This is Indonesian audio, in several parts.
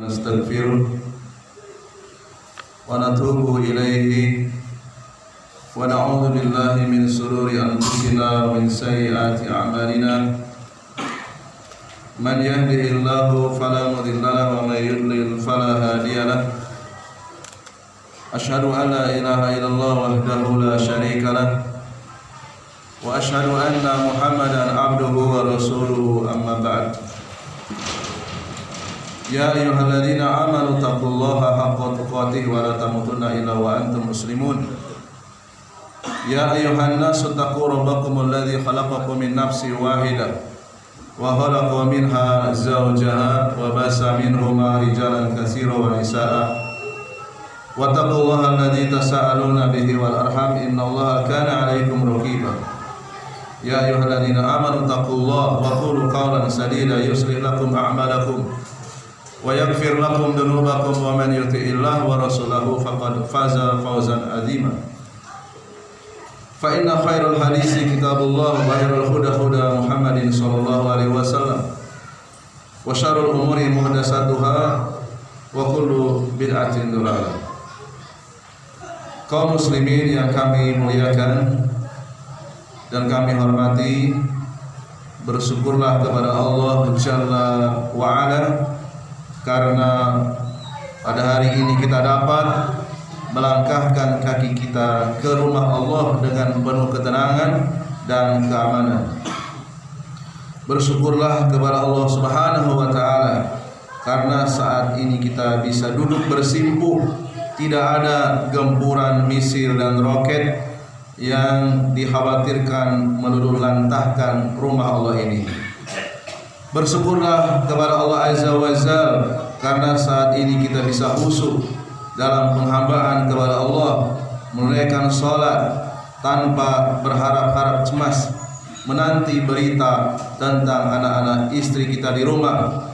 نستغفره ونتوب إليه ونعوذ بالله من شرور أنفسنا ومن سيئات أعمالنا من يهده الله فلا مضل له ومن يضلل فلا هادي له أشهد أن لا إله إلا الله وحده لا شريك له وأشهد أن محمدا عبده ورسوله أما بعد يا أيها الذين آمنوا اتقوا الله حق تقاته ولا تموتن إلا وأنتم مسلمون يا أيها الناس اتقوا ربكم الذي خلقكم من نفس واحدة وخلق منها زوجها وبث منهما رجالا كثيرا ونساء واتقوا الله الذي تساءلون به والأرحام إن الله كان عليكم رقيبا يا أيها الذين آمنوا اتقوا الله وقولوا قولا سديدا يصلح لكم أعمالكم ويغفر لكم ذنوبكم ومن يطع الله ورسوله فقد فاز فوزا عظيما فإن خير الحديث كتاب الله وخير الهدى هدى محمد صلى الله عليه وسلم وشر الأمور محدثاتها وكل بدعة ضلالة. Kaum muslimin yang kami muliakan dan kami hormati, bersyukurlah kepada Allah Jalla wa Ala karena pada hari ini kita dapat melangkahkan kaki kita ke rumah Allah dengan penuh ketenangan dan keamanan. Bersyukurlah kepada Allah Subhanahu wa taala karena saat ini kita bisa duduk bersimpuh, tidak ada gempuran misil dan roket yang dikhawatirkan meluluhlantahkan rumah Allah ini. Bersyukurlah kepada Allah Azza wa Jalla karena saat ini kita bisa khusyuk dalam penghambaan kepada Allah, menunaikan salat tanpa berharap-harap cemas, menanti berita tentang anak-anak istri kita di rumah.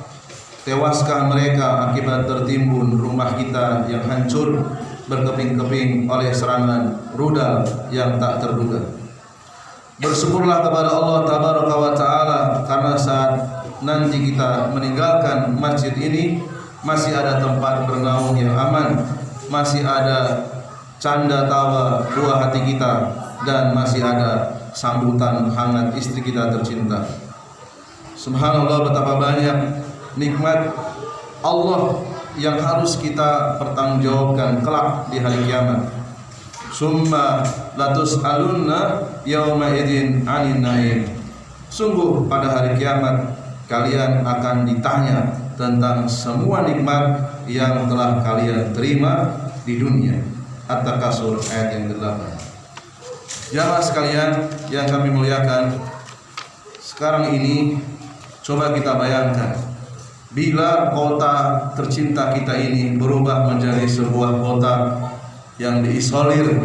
Tewaskah mereka akibat tertimbun rumah kita yang hancur berkeping-keping oleh serangan rudal yang tak terduga. Bersyukurlah kepada Allah Tabaraka wa Ta'ala karena saat nanti kita meninggalkan masjid ini masih ada tempat bernaung yang aman, masih ada canda tawa buah hati kita, dan masih ada sambutan hangat istri kita tercinta. Subhanallah, betapa banyak nikmat Allah yang harus kita pertanggungjawabkan kelak di hari kiamat. Summa latus'alunna yauma idzin 'anil na'im. Sungguh pada hari kiamat kalian akan ditanya tentang semua nikmat yang telah kalian terima di dunia. At-Takasur ayat yang ke-8. Jamaah sekalian yang kami muliakan, sekarang ini coba kita bayangkan bila kota tercinta kita ini berubah menjadi sebuah kota yang diisolir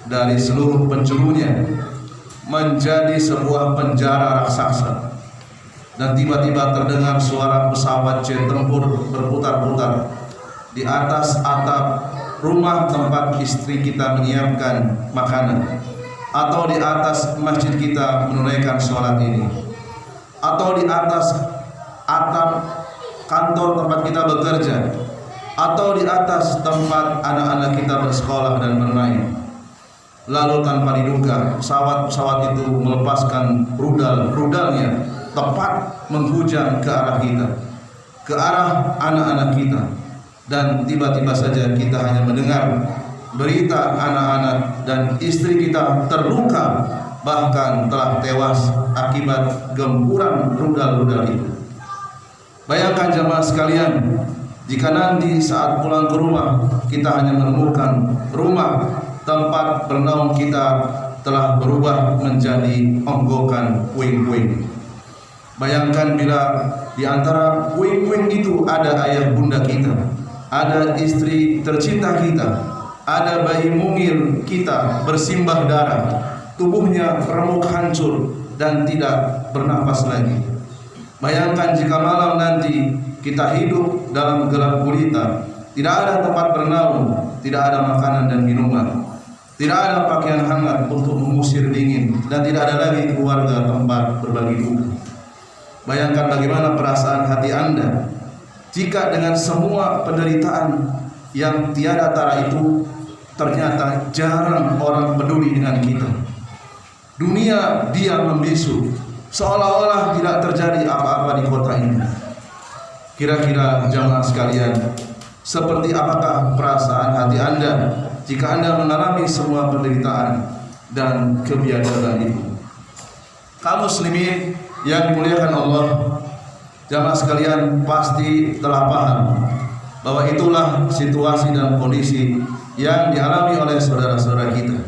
dari seluruh penjulunya, menjadi sebuah penjara raksasa, dan tiba-tiba terdengar suara pesawat jet tempur berputar-putar di atas atap rumah tempat istri kita menyiapkan makanan, atau di atas masjid kita menunaikan sholat ini, atau di atas atap kantor tempat kita bekerja, atau di atas tempat anak-anak kita bersekolah dan bermain. Lalu tanpa diduga pesawat-pesawat itu melepaskan rudal-rudalnya tepat menghujam ke arah kita, ke arah anak-anak kita, dan tiba-tiba saja kita hanya mendengar berita anak-anak dan istri kita terluka, bahkan telah tewas akibat gempuran rudal-rudal itu. Bayangkan jamaah sekalian, jika nanti saat pulang ke rumah kita hanya menemukan rumah tempat bernaung kita telah berubah menjadi onggokan puing-puing. Bayangkan bila di antara puing-puing itu ada ayah bunda kita, ada istri tercinta kita, ada bayi mungil kita bersimbah darah, tubuhnya remuk hancur dan tidak bernafas lagi. Bayangkan jika malam nanti kita hidup dalam gelap gulita, tidak ada tempat bernaung, tidak ada makanan dan minuman, tidak ada pakaian hangat untuk mengusir dingin, dan tidak ada lagi keluarga tempat berbagi duka. Bayangkan bagaimana perasaan hati Anda jika dengan semua penderitaan yang tiada tara itu ternyata jarang orang peduli dengan kita. Dunia diam membisu, seolah-olah tidak terjadi apa-apa di kota ini. Kira-kira jamaah sekalian, seperti apakah perasaan hati Anda jika Anda mengalami semua penderitaan dan kebiadaban itu? Kaum muslimin yang dimuliakan Allah, jamaah sekalian pasti telah paham bahwa itulah situasi dan kondisi yang dialami oleh saudara-saudara kita.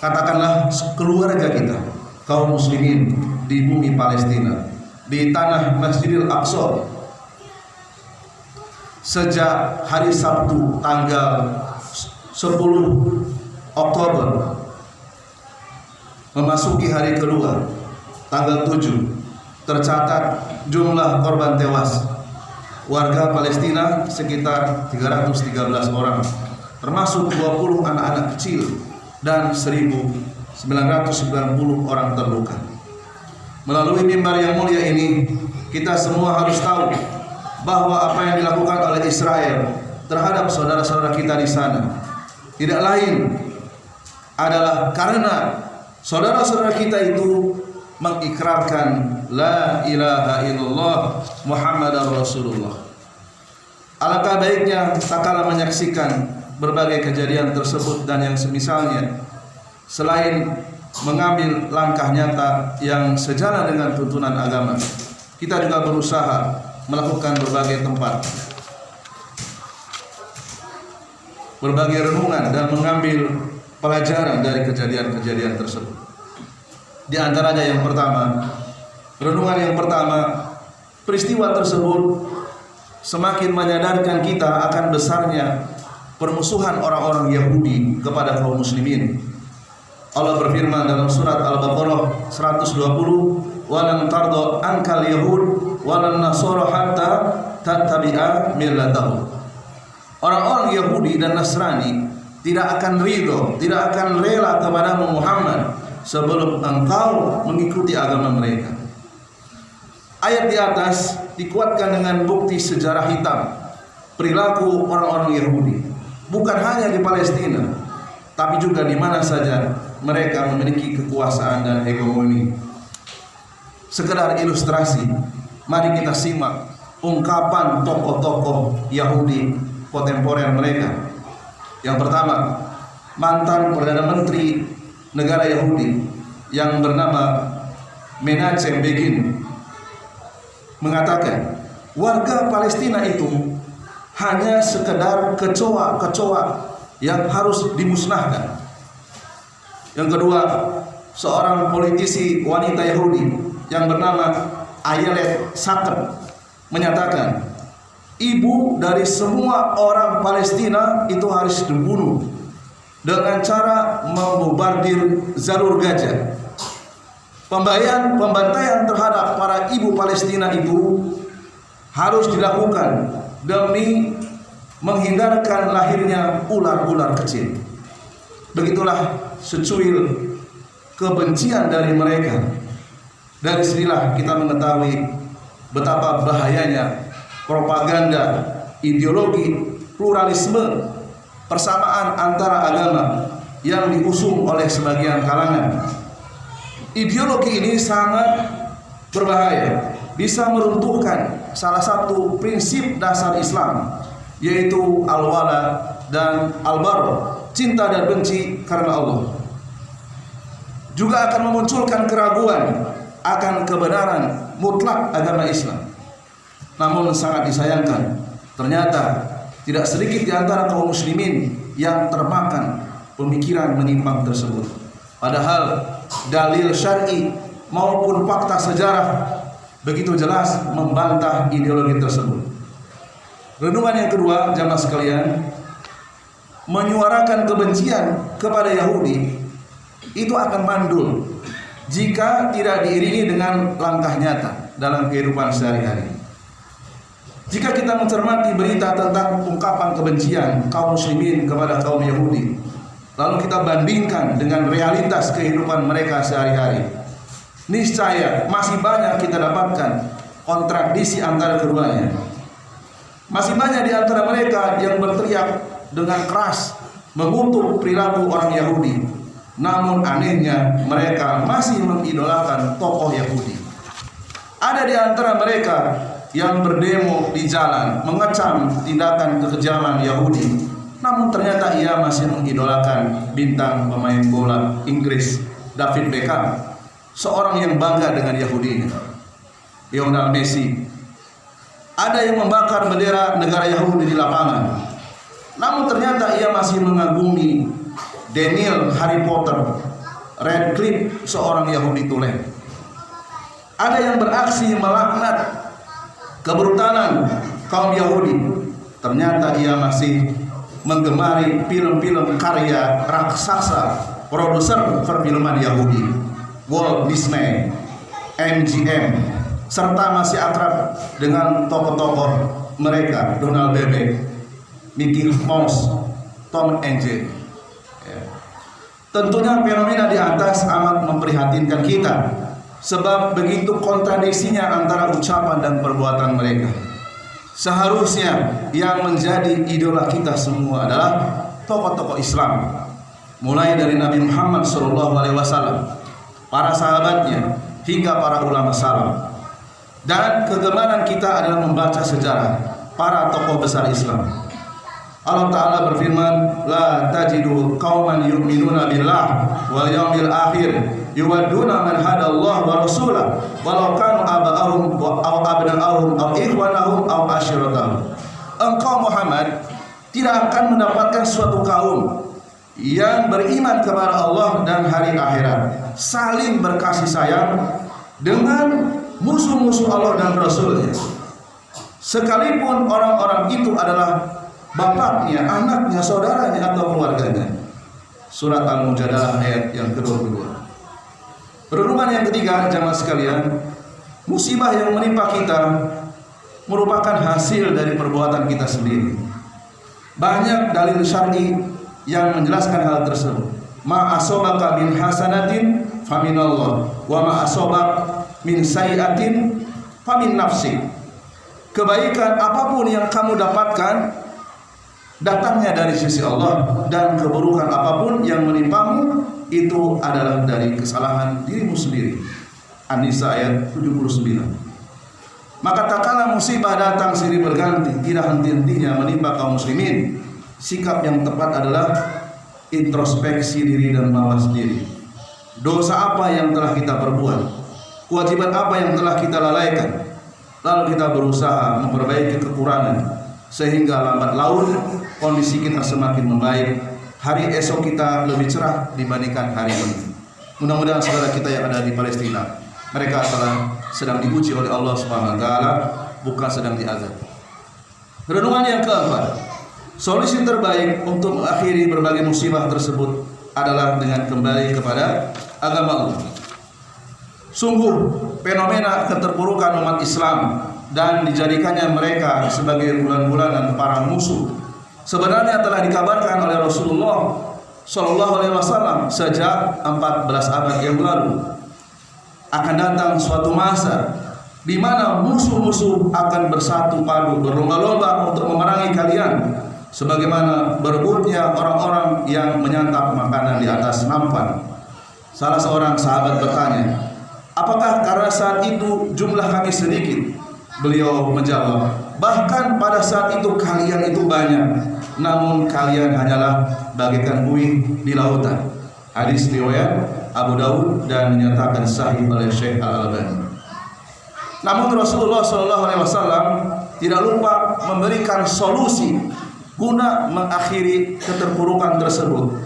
Katakanlah keluarga kita, kaum muslimin di bumi Palestina, di tanah Masjidil Aqsa. Sejak hari Sabtu tanggal 10 Oktober memasuki hari kedua, tanggal 7, tercatat jumlah korban tewas warga Palestina sekitar 313 orang, termasuk 20 anak-anak kecil dan 1.990 orang terluka. Melalui mimbar yang mulia ini, kita semua harus tahu bahwa apa yang dilakukan oleh Israel terhadap saudara-saudara kita di sana tidak lain adalah karena saudara-saudara kita itu mengikrarkan la ilaha illallah Muhammadar Rasulullah. Alangkah baiknya tak kalah menyaksikan berbagai kejadian tersebut dan yang semisalnya, selain mengambil langkah nyata yang sejalan dengan tuntunan agama, kita juga berusaha melakukan berbagai tempat, berbagai renungan dan mengambil pelajaran dari kejadian-kejadian tersebut. Di antaranya yang pertama, renungan yang pertama, peristiwa tersebut semakin menyadarkan kita akan besarnya permusuhan orang-orang Yahudi kepada kaum muslimin. Allah berfirman dalam surat Al-Baqarah 120, "Walan tarda ankal yahud walan nasara hatta tattabi'a millatahum." Orang-orang Yahudi dan Nasrani tidak akan ridho, tidak akan rela kepada Muhammad sebelum engkau mengikuti agama mereka. Ayat di atas dikuatkan dengan bukti sejarah hitam perilaku orang-orang Yahudi, bukan hanya di Palestina, tapi juga di mana saja mereka memiliki kekuasaan dan hegemoni. Sekedar ilustrasi, mari kita simak ungkapan tokoh-tokoh Yahudi kontemporer mereka. Yang pertama, mantan Perdana Menteri negara Yahudi yang bernama Menachem Begin mengatakan warga Palestina itu hanya sekedar kecoa-kecoa yang harus dimusnahkan. Yang kedua, seorang politisi wanita Yahudi yang bernama Ayelet Saker menyatakan ibu dari semua orang Palestina itu harus dibunuh dengan cara membombardir jalur Gaza. Pembantaian terhadap para ibu Palestina itu harus dilakukan demi menghindarkan lahirnya ular-ular kecil. Begitulah secuil kebencian dari mereka. Dari sinilah kita mengetahui betapa bahayanya propaganda, ideologi, pluralisme, persamaan antara agama yang diusung oleh sebagian kalangan. Ideologi ini sangat berbahaya, bisa meruntuhkan salah satu prinsip dasar Islam, yaitu al-wala dan al-bara, cinta dan benci karena Allah. Juga akan memunculkan keraguan akan kebenaran mutlak agama Islam. Namun sangat disayangkan, ternyata tidak sedikit di antara kaum muslimin yang termakan pemikiran menyimpang tersebut. Padahal dalil syar'i maupun fakta sejarah begitu jelas membantah ideologi tersebut. Renungan yang kedua, jamaah sekalian, menyuarakan kebencian kepada Yahudi itu akan mandul jika tidak diiringi dengan langkah nyata dalam kehidupan sehari-hari. Jika kita mencermati berita tentang ungkapan kebencian kaum muslimin kepada kaum Yahudi, lalu kita bandingkan dengan realitas kehidupan mereka sehari-hari, niscaya masih banyak kita dapatkan kontradiksi antara keduanya. Masih banyak di antara mereka yang berteriak dengan keras mengutuk perilaku orang Yahudi. Namun anehnya mereka masih mengidolakan tokoh Yahudi. Ada di antara mereka yang berdemo di jalan mengecam tindakan kekejaman Yahudi. Namun ternyata ia masih mengidolakan bintang pemain bola Inggris David Beckham, seorang yang bangga dengan Yahudinya, Lionel Messi. Ada yang membakar bendera negara Yahudi di lapangan. Namun ternyata ia masih mengagumi Daniel Harry Potter Radcliffe, seorang Yahudi tulen. Ada yang beraksi melaknat kebrutalan kaum Yahudi. Ternyata ia masih menggemari film-film karya raksasa produser perfilman Yahudi, Walt Disney, MGM, serta masih akrab dengan tokoh-tokoh mereka, Donald Bebek, Mickey Mouse, Tom and Jerry. Tentunya fenomena di atas amat memprihatinkan kita, sebab begitu kontradiksinya antara ucapan dan perbuatan mereka. Seharusnya yang menjadi idola kita semua adalah tokoh-tokoh Islam, mulai dari Nabi Muhammad SAW, para sahabatnya, hingga para ulama salaf. Dan kegemaran kita adalah membaca sejarah para tokoh besar Islam. Allah Ta'ala berfirman, la tajidu qauman yu'minuna billah wal yawmil akhir yuwadduna man hadallahu wa rasulah walau kanu aba'ahum aw abna'ahum aw ikhwanahum aw ashiratahum. Engkau Muhammad tidak akan mendapatkan suatu kaum yang beriman kepada Allah dan hari akhirat, saling berkasih sayang dengan musuh-musuh Allah dan Rasulnya, sekalipun orang-orang itu adalah bapaknya, anaknya, saudaranya, atau keluarganya. Surat Al-Mujadalah ayat yang ke-22. Renungan yang ketiga, jamaah sekalian, musibah yang menimpa kita merupakan hasil dari perbuatan kita sendiri. Banyak dalil syar'i yang menjelaskan hal tersebut. Ma asobaka min hasanatin faminallah wa ma asobak min sayyi'atin famin nafsik. Kebaikan apapun yang kamu dapatkan datangnya dari sisi Allah, dan keburukan apapun yang menimpamu itu adalah dari kesalahan dirimu sendiri. An-Nisa ayat 79. Maka tak kala musibah datang silih berganti, tidak henti-hentinya menimpa kaum muslimin, sikap yang tepat adalah introspeksi diri dan mawas diri. Dosa apa yang telah kita perbuat? Kewajiban apa yang telah kita lalaikan? Lalu kita berusaha memperbaiki kekurangan, sehingga lambat laun kondisi kita semakin membaik. Hari esok kita lebih cerah dibandingkan hari ini. Mudah-mudahan saudara kita yang ada di Palestina, mereka sedang diuji oleh Allah Subhanahu wa taala, bukan sedang diazab. Renungan yang keempat, solusi terbaik untuk mengakhiri berbagai musibah tersebut adalah dengan kembali kepada agama Allah. Sungguh fenomena keterpurukan umat Islam dan dijadikannya mereka sebagai bulan-bulanan para musuh sebenarnya telah dikabarkan oleh Rasulullah Shallallahu Alaihi Wasallam sejak 14 abad yang lalu. Akan datang suatu masa di mana musuh-musuh akan bersatu padu, berlomba-lomba untuk memerangi kalian, sebagaimana berebutnya orang-orang yang menyantap makanan di atas nampan. Salah seorang sahabat bertanya, apakah karena saat itu jumlah kami sedikit? Beliau menjawab, bahkan pada saat itu kalian itu banyak, namun kalian hanyalah bagaikan buih di lautan. Hadis riwayat Abu Dawud dan dinyatakan sahih oleh Syekh Al-Albani. Namun Rasulullah SAW tidak lupa memberikan solusi guna mengakhiri keterpurukan tersebut.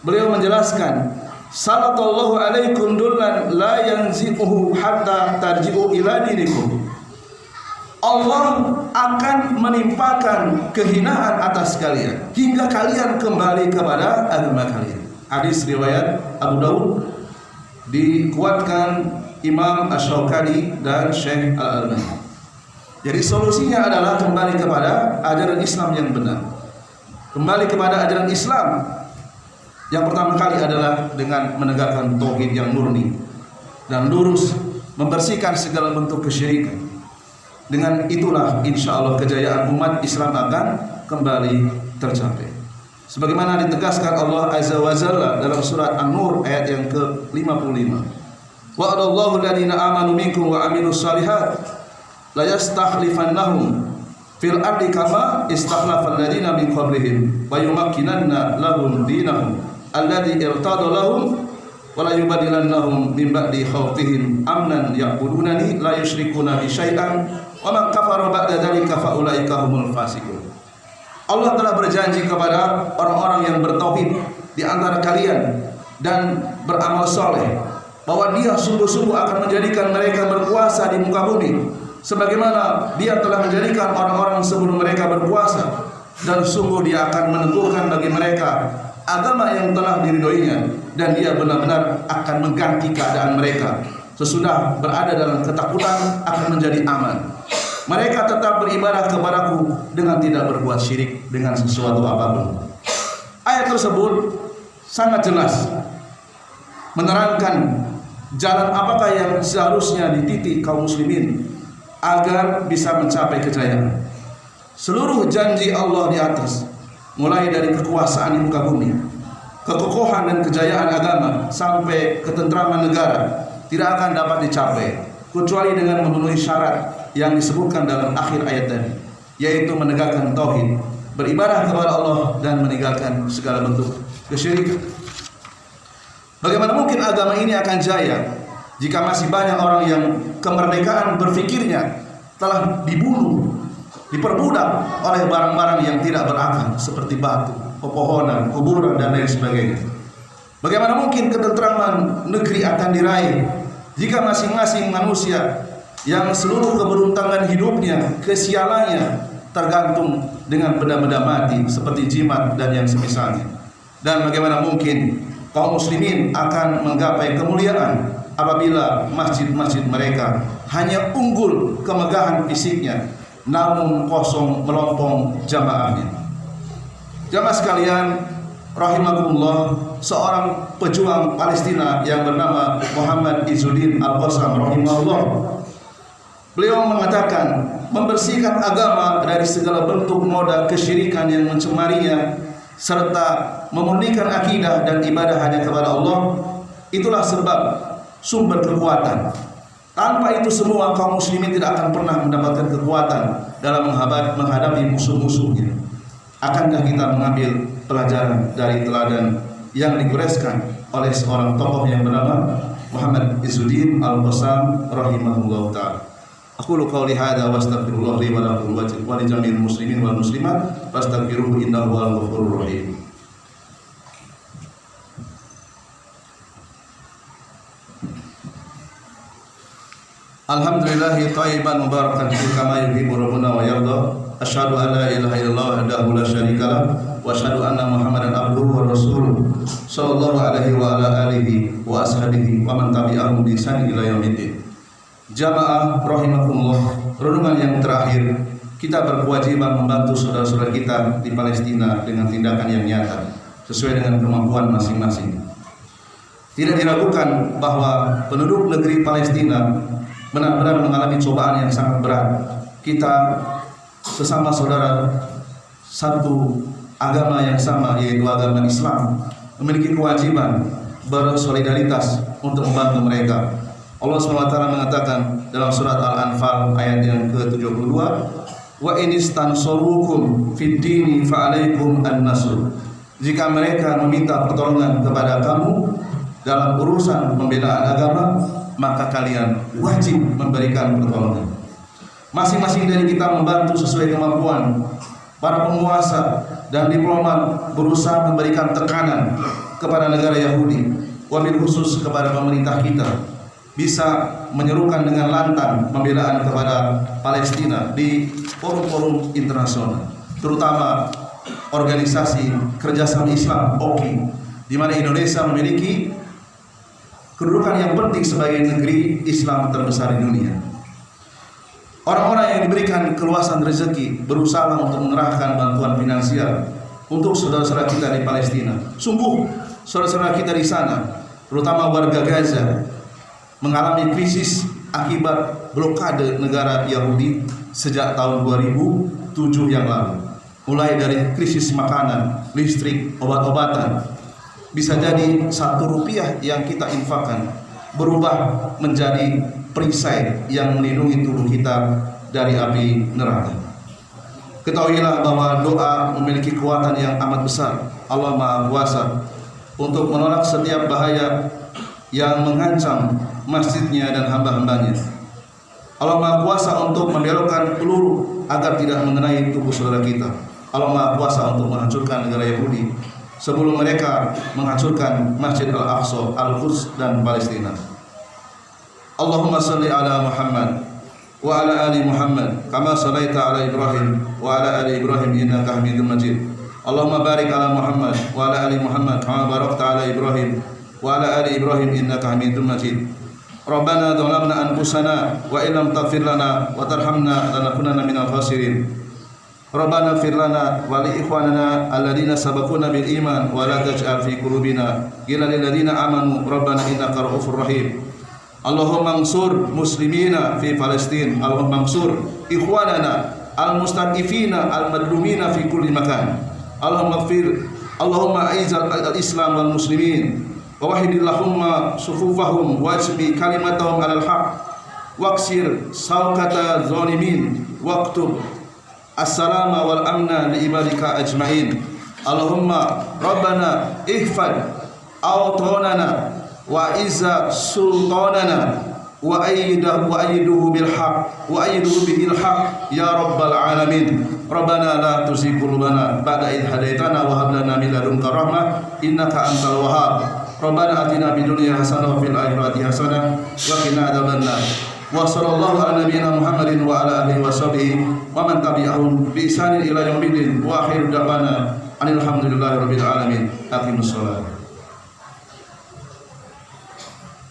Beliau menjelaskan, Salatallahu alaikum dullan la yanzi'uhu hatta tarji'u ila dinikum. Allah akan menimpakan kehinaan atas kalian hingga kalian kembali kepada agama kalian. Hadis riwayat Abu Dawud, dikuatkan Imam Asy-Syaukani dan Syekh Al-Albani. Jadi solusinya adalah kembali kepada ajaran Islam yang benar. Kembali kepada ajaran Islam yang pertama kali adalah dengan menegakkan tauhid yang murni dan lurus, membersihkan segala bentuk kesyirikan. Dengan itulah insya Allah kejayaan umat Islam akan kembali tercapai. Sebagaimana ditegaskan Allah Azza wa Jalla dalam surat An-Nur ayat yang ke-55. Wa'adallahu alladziina aamanu minkum wa 'amilus shalihat la yastakhlifannahum fil ardi kama istakhlafal ladziina min qablihim wa yumakkinanna lahum dinahum alladzi irtada lahum wa la yubaddilannahum min ba'di khawfihim amnan ya'budunani la yusyrikuna bi syai'an wa man kafara ba'da dzalika fa ulaika humul fasiqun. Allah telah berjanji kepada orang-orang yang bertauhid di antara kalian dan beramal soleh bahwa Dia sungguh-sungguh akan menjadikan mereka berkuasa di muka bumi sebagaimana Dia telah menjadikan orang-orang sebelum mereka berkuasa, dan sungguh Dia akan meneguhkan bagi mereka agama yang telah diridhoinya, dan Dia benar-benar akan mengganti keadaan mereka sesudah berada dalam ketakutan akan menjadi aman. Mereka tetap beribadah kepadaku dengan tidak berbuat syirik dengan sesuatu apapun. Ayat tersebut sangat jelas menerangkan jalan apakah yang seharusnya dititi kaum muslimin agar bisa mencapai kejayaan. Seluruh janji Allah di atas, mulai dari kekuasaan di muka bumi, kekokohan dan kejayaan agama, sampai ketentraman negara, tidak akan dapat dicapai kecuali dengan memenuhi syarat yang disebutkan dalam akhir ayat tadi, yaitu menegakkan tauhid, beribadah kepada Allah, dan meninggalkan segala bentuk kesyirikan. Bagaimana mungkin agama ini akan jaya jika masih banyak orang yang kemerdekaan berfikirnya telah dibunuh, diperbudak oleh barang-barang yang tidak berakal seperti batu, pepohonan, kuburan, dan lain sebagainya. Bagaimana mungkin ketentraman negeri akan diraih jika masing-masing manusia yang seluruh keberuntungan hidupnya, kesialannya tergantung dengan benda-benda mati seperti jimat dan yang semisalnya? Dan bagaimana mungkin kaum muslimin akan menggapai kemuliaan apabila masjid-masjid mereka hanya unggul kemegahan fisiknya namun kosong melompong jamaahnya? Jamaah sekalian rahimakumullah, seorang pejuang Palestina yang bernama Muhammad Izzuddin Al-Qassam rahimahullah, beliau mengatakan membersihkan agama dari segala bentuk noda kesyirikan yang mencemarinya serta memurnikan akidah dan ibadah hanya kepada Allah, itulah sebab sumber kekuatan. Tanpa itu semua kaum muslimin tidak akan pernah mendapatkan kekuatan dalam menghadapi musuh-musuhnya. Akankah kita mengambil pelajaran dari teladan yang digoreskan oleh seorang tokoh yang bernama Muhammad Izzuddin Al-Qassam rahimahullah ta'ala? Aqulu qawli hadza wa astaghfirullah li wa lakum wa li jami'il muslimin wal muslimat fastaghfiruhu innahu huwal ghafurur rahim. Alhamdulillahi thayyiban mubarakan fi kama yuhibbu rabbuna wa yarda. Asyhadu an la ilaha illallah wahdahu la syarikalah wa asyhadu anna Muhammadan abduhu wa rasuluh sallallahu alaihi wa ala alihi wa ashabihi wa man tabi'ahum bi ihsan ila yaumiddin. Jamaah rahimakumullah, renungan yang terakhir, kita berkewajiban membantu saudara-saudara kita di Palestina dengan tindakan yang nyata sesuai dengan kemampuan masing-masing. Tidak diragukan bahwa penduduk negeri Palestina benar-benar mengalami cobaan yang sangat berat. Kita sesama saudara satu agama yang sama, yaitu agama Islam, memiliki kewajiban bersolidaritas untuk membantu mereka. Allah SWT mengatakan dalam surat Al-Anfal ayat yang ke-72, wa in istansurukum fid dini fa alaikum an-nasr. Jika mereka meminta pertolongan kepada kamu dalam urusan pembelaan agama, maka kalian wajib memberikan pertolongan. Masing-masing dari kita membantu sesuai kemampuan. Para penguasa dan diplomat berusaha memberikan tekanan kepada negara Yahudi, wabil khusus kepada pemerintah kita, bisa menyerukan dengan lantang pembelaan kepada Palestina di forum-forum internasional, terutama organisasi kerjasama Islam (OKI), di mana Indonesia memiliki kedudukan yang penting sebagai negeri Islam terbesar di dunia. Orang-orang yang diberikan keluasan rezeki berusaha untuk mengerahkan bantuan finansial untuk saudara-saudara kita di Palestina. Sungguh saudara-saudara kita di sana, terutama warga Gaza, mengalami krisis akibat blokade negara Yahudi sejak tahun 2007 yang lalu. Mulai dari krisis makanan, listrik, obat-obatan. Bisa jadi 1 rupiah yang kita infakkan berubah menjadi perisai yang melindungi tubuh kita dari api neraka. Ketahuilah bahwa doa memiliki kekuatan yang amat besar. Allah Maha Kuasa untuk menolak setiap bahaya yang mengancam masjidnya dan hamba-hambanya. Allah Maha Kuasa untuk membelokkan peluru agar tidak mengenai tubuh saudara kita. Allah Maha Kuasa untuk menghancurkan negara Yahudi sebelum mereka menghancurkan Masjid Al-Aqsa, Al-Quds dan Palestina. Allahumma salli ala Muhammad wa ala ali Muhammad kama sallaita ala Ibrahim wa ala ali Ibrahim innaka Hamidum Majid. Allahumma barik ala Muhammad wa ala ali Muhammad kama barakta ala Ibrahim wa ala ali Ibrahim innaka Hamidum Majid. Rabbana dhalamna anfusana wa illam taghfir lana wa tarhamna lanakunanna minal khasirin. Rabbana ighfir lana wa li ikhwanina alladziina sabaquna bil iman wa la taj'al fi qulubina ghillan lil ladziina amanu rabbana innaka ra'ufur rahim. Allahumma ansur muslimina fi Palestin, Allahumma ansur ikhwanana al-mustad'ifina al-madlumina fi kulli makan. Allahumma a'izzal al-islam wal muslimin wa wahidillahumma sufufahum wajbi kalimatahum alal haq waksir sawkata zalimin waktub as-salama wal amna li ibadika ajmain. Allahumma rabbana ihfad awtanana wa izza sultanana wa ayyiduhu bil haq wa ayyiduhu bil haq ya rabbal alamin. Rabbana la tuzigh qulubana ba'da idh hadaitana wa hab lana min ladunka rahmah innaka antal wahhab. Rabbana atina fid dunya hasanah wa fil akhirati hasanah wa qina adzabannar. Wa sallallahu ala nabiyyina Muhammadin wa ala alihi wa sahbihi wa man tabi'ahum bi ihsanin ila yaumil din wa akhiru da'wana alhamdulillahi rabbil alamin. Aqimus shalah.